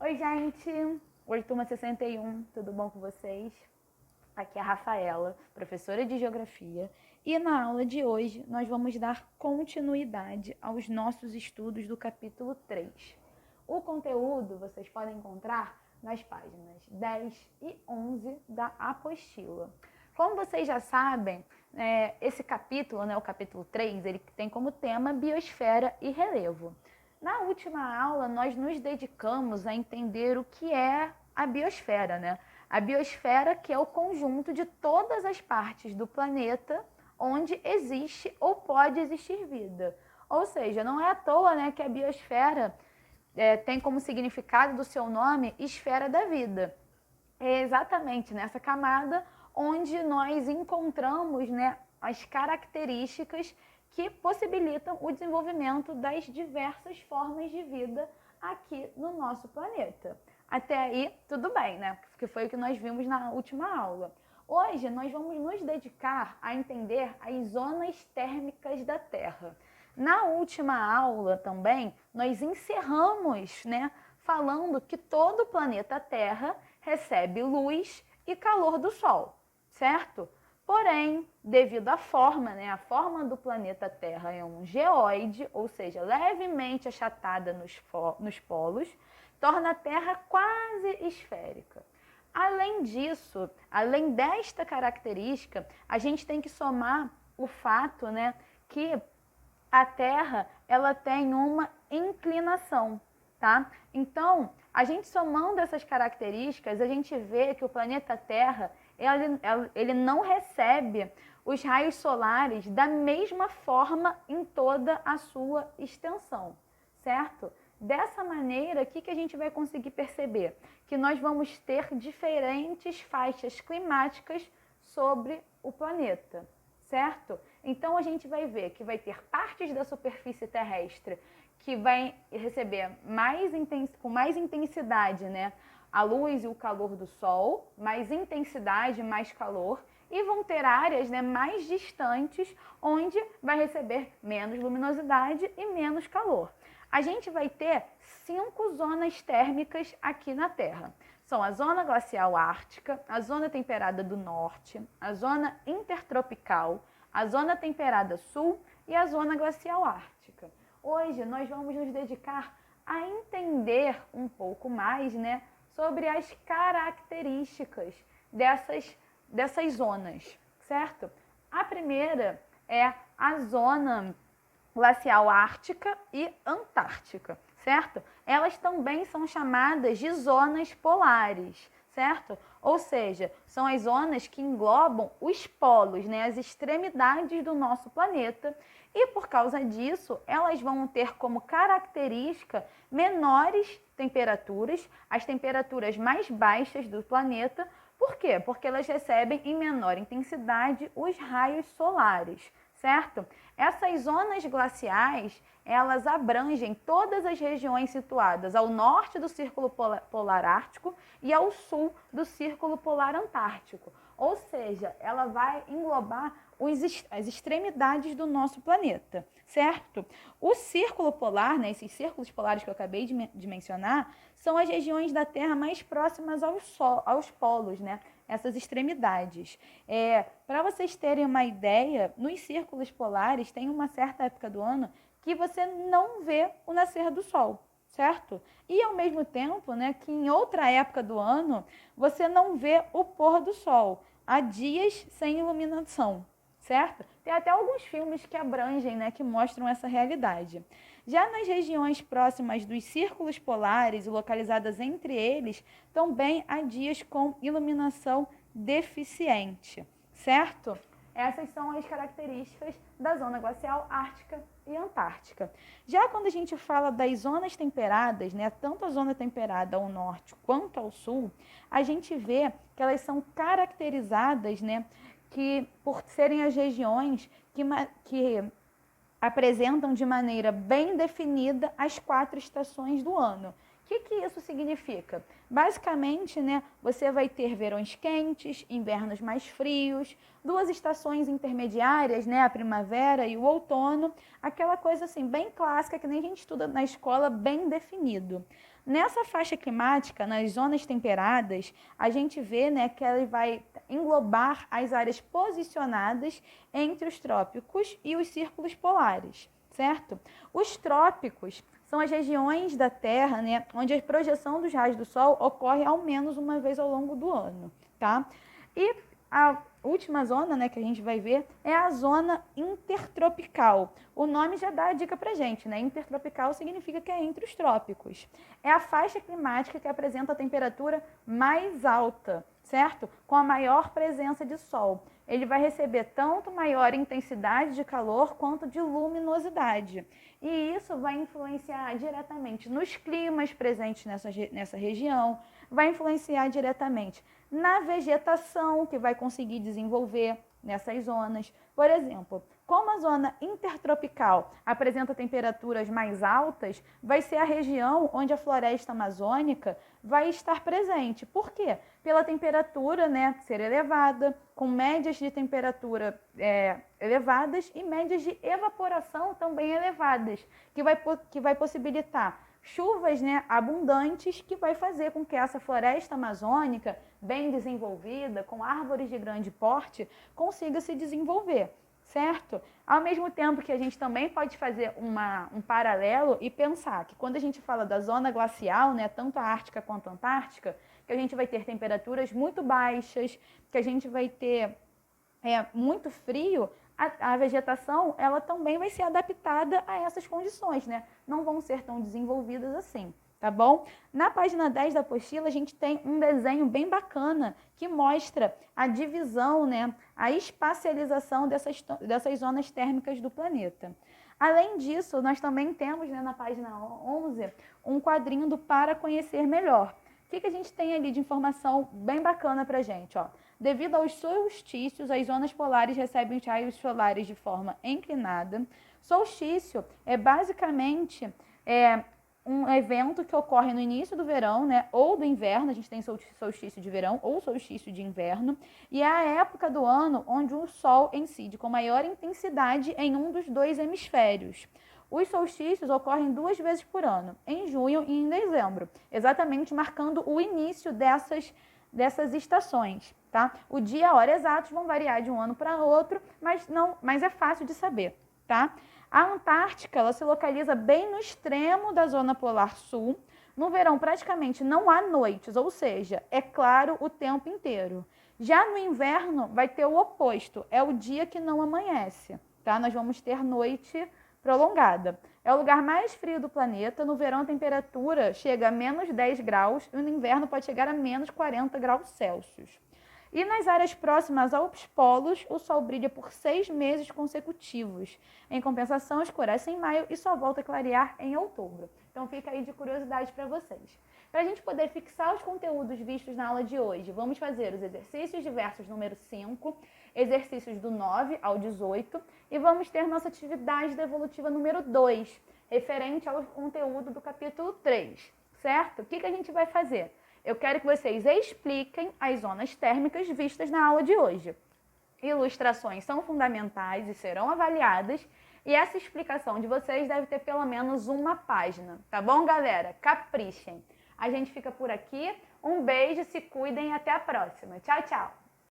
Oi, gente! Oi, turma 61, tudo bom com vocês? Aqui é a Rafaela, professora de Geografia, e na aula de hoje nós vamos dar continuidade aos nossos estudos do capítulo 3. O conteúdo vocês podem encontrar nas páginas 10 e 11 da apostila. Como vocês já sabem, esse capítulo, o capítulo 3, ele tem como tema biosfera e relevo. Na última aula, nós nos dedicamos a entender o que é a biosfera, A biosfera, que é o conjunto de todas as partes do planeta onde existe ou pode existir vida. Ou seja, não é à toa, que a biosfera tem como significado do seu nome esfera da vida. É exatamente nessa camada onde nós encontramos, as características que possibilitam o desenvolvimento das diversas formas de vida aqui no nosso planeta. Até aí, tudo bem, Que foi o que nós vimos na última aula. Hoje, nós vamos nos dedicar a entender as zonas térmicas da Terra. Na última aula também, nós encerramos, falando que todo o planeta Terra recebe luz e calor do Sol, certo? Porém, devido à forma, a forma do planeta Terra é um geóide, ou seja, levemente achatada nos polos, torna a Terra quase esférica. Além disso, além desta característica, a gente tem que somar o fato, que a Terra ela tem uma inclinação, tá? Então, a gente somando essas características, a gente vê que o planeta Terra ele não recebe os raios solares da mesma forma em toda a sua extensão, certo? Dessa maneira, o que a gente vai conseguir perceber? Que nós vamos ter diferentes faixas climáticas sobre o planeta, certo? Então, a gente vai ver que vai ter partes da superfície terrestre que vai receber com mais intensidade, a luz e o calor do Sol, mais intensidade, mais calor, e vão ter áreas mais distantes, onde vai receber menos luminosidade e menos calor. A gente vai ter 5 zonas térmicas aqui na Terra. São a zona glacial ártica, a zona temperada do norte, a zona intertropical, a zona temperada sul e a zona glacial ártica. Hoje nós vamos nos dedicar a entender um pouco mais, sobre as características dessas zonas, certo? A primeira é a zona glacial ártica e antártica, certo? Elas também são chamadas de zonas polares, certo? Ou seja, são as zonas que englobam os polos, as extremidades do nosso planeta, e por causa disso, elas vão ter como característica menores temperaturas, as temperaturas mais baixas do planeta. Por quê? Porque elas recebem em menor intensidade os raios solares, certo? Essas zonas glaciais, elas abrangem todas as regiões situadas ao norte do Círculo Polar Ártico e ao sul do Círculo Polar Antártico. Ou seja, ela vai englobar as extremidades do nosso planeta, certo? O círculo polar, esses círculos polares que eu acabei de mencionar, são as regiões da Terra mais próximas aos polos, essas extremidades. Para vocês terem uma ideia, nos círculos polares tem uma certa época do ano que você não vê o nascer do Sol, certo? E ao mesmo tempo, que em outra época do ano você não vê o pôr do Sol. Há dias sem iluminação, certo? Tem até alguns filmes que abrangem, que mostram essa realidade. Já nas regiões próximas dos círculos polares e localizadas entre eles, também há dias com iluminação deficiente, certo? Essas são as características da zona glacial ártica e antártica. Já quando a gente fala das zonas temperadas, tanto a zona temperada ao norte quanto ao sul, a gente vê que elas são caracterizadas, que por serem as regiões que apresentam de maneira bem definida as 4 estações do ano. O que isso significa? Basicamente, você vai ter verões quentes, invernos mais frios, 2 estações intermediárias, a primavera e o outono, aquela coisa assim bem clássica que nem a gente estuda na escola, bem definido. Nessa faixa climática, nas zonas temperadas, a gente vê, né, que ela vai englobar as áreas posicionadas entre os trópicos e os círculos polares, certo? Os trópicos são as regiões da Terra, né, onde a projeção dos raios do Sol ocorre ao menos uma vez ao longo do ano, tá? E a última zona, né, que a gente vai ver é a zona intertropical. O nome já dá a dica pra gente, né? Intertropical significa que é entre os trópicos. É a faixa climática que apresenta a temperatura mais alta, certo? Com a maior presença de sol. Ele vai receber tanto maior intensidade de calor quanto de luminosidade. E isso vai influenciar diretamente nos climas presentes nessa região, vai influenciar diretamente na vegetação que vai conseguir desenvolver nessas zonas. Por exemplo, como a zona intertropical apresenta temperaturas mais altas, vai ser a região onde a floresta amazônica vai estar presente. Por quê? Pela temperatura, né, ser elevada, com médias de temperatura elevadas e médias de evaporação também elevadas, que vai possibilitar chuvas, né, abundantes, que vai fazer com que essa floresta amazônica, bem desenvolvida, com árvores de grande porte, consiga se desenvolver, certo? Ao mesmo tempo que a gente também pode fazer um paralelo e pensar que quando a gente fala da zona glacial, né, tanto a Ártica quanto a Antártica, que a gente vai ter temperaturas muito baixas, que a gente vai ter muito frio, a vegetação ela também vai ser adaptada a essas condições, né? Não vão ser tão desenvolvidas assim, tá bom? Na página 10 da apostila, a gente tem um desenho bem bacana que mostra a divisão, né? A espacialização dessas zonas térmicas do planeta. Além disso, nós também temos, né, na página 11 um quadrinho do Para Conhecer Melhor. O que a gente tem ali de informação bem bacana pra gente, ó? Devido aos solstícios, as zonas polares recebem os raios solares de forma inclinada. Solstício é basicamente um evento que ocorre no início do verão, né, ou do inverno. A gente tem solstício de verão ou solstício de inverno. E é a época do ano onde o Sol incide com maior intensidade em um dos dois hemisférios. Os solstícios ocorrem 2 vezes por ano, em junho e em dezembro, exatamente marcando o início dessas estações, tá? O dia e a hora exatos vão variar de um ano para outro, mas é fácil de saber, tá? A Antártica, ela se localiza bem no extremo da zona polar sul. No verão, praticamente não há noites, ou seja, é claro o tempo inteiro. Já no inverno, vai ter o oposto, é o dia que não amanhece, tá? Nós vamos ter noite prolongada. É o lugar mais frio do planeta. No verão, a temperatura chega a menos 10 graus e no inverno pode chegar a menos 40 graus Celsius. E nas áreas próximas aos polos, o sol brilha por 6 meses consecutivos. Em compensação, escurece em maio e só volta a clarear em outubro. Então fica aí de curiosidade para vocês. Para a gente poder fixar os conteúdos vistos na aula de hoje, vamos fazer os exercícios diversos número 5, exercícios do 9 ao 18 e vamos ter nossa atividade devolutiva número 2, referente ao conteúdo do capítulo 3, certo? O que a gente vai fazer? Eu quero que vocês expliquem as zonas térmicas vistas na aula de hoje. Ilustrações são fundamentais e serão avaliadas, e essa explicação de vocês deve ter pelo menos uma página, tá bom, galera? Caprichem! A gente fica por aqui, um beijo, se cuidem e até a próxima. Tchau, tchau!